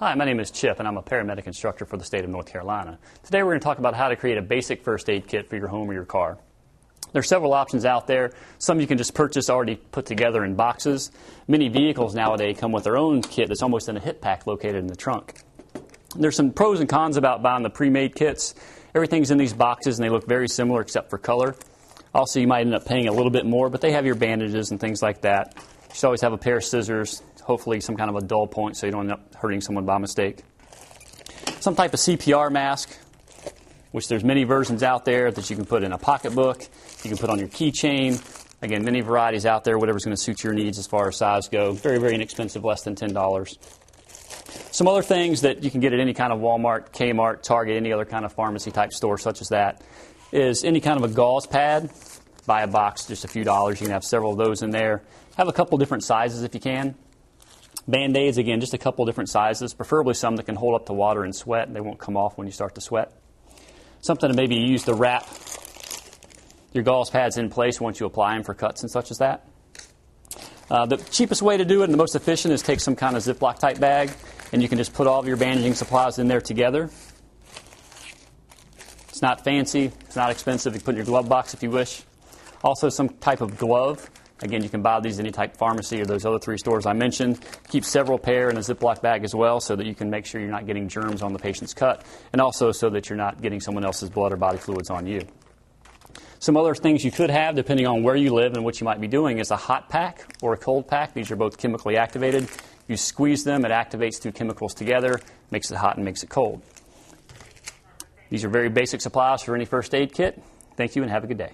Hi, my name is Chip, and I'm a paramedic instructor for the state of North Carolina. Today we're going to talk about how to create a basic first aid kit for your home or your car. There are several options out there. Some you can just purchase already put together in boxes. Many vehicles nowadays come with their own kit that's almost in a hip pack located in the trunk. There's some pros and cons about buying the pre-made kits. Everything's in these boxes and they look very similar except for color. Also, you might end up paying a little bit more, but they have your bandages and things like that. You should always have a pair of scissors, hopefully some kind of a dull point so you don't end up hurting someone by mistake. Some type of CPR mask, which there's many versions out there that you can put in a pocketbook, you can put on your keychain. Again, many varieties out there, whatever's going to suit your needs as far as size go. Very, very inexpensive, less than $10. Some other things that you can get at any kind of Walmart, Kmart, Target, any other kind of pharmacy type store such as that is any kind of a gauze pad. Buy a box, just a few dollars. You can have several of those in there. Have a couple different sizes if you can. Band-Aids, again, just a couple different sizes, preferably some that can hold up to water and sweat, and they won't come off when you start to sweat. Something to maybe use to wrap your gauze pads in place once you apply them for cuts and such as that. The cheapest way to do it and the most efficient is take some kind of Ziploc type bag, and you can just put all of your bandaging supplies in there together. It's not fancy, it's not expensive. You put it in your glove box if you wish. Also some type of glove. Again, you can buy these at any type pharmacy or those other three stores I mentioned. Keep several pair in a Ziploc bag as well so that you can make sure you're not getting germs on the patient's cut, and also so that you're not getting someone else's blood or body fluids on you. Some other things you could have, depending on where you live and what you might be doing, is a hot pack or a cold pack. These are both chemically activated. You squeeze them, it activates two chemicals together, makes it hot and makes it cold. These are very basic supplies for any first aid kit. Thank you and have a good day.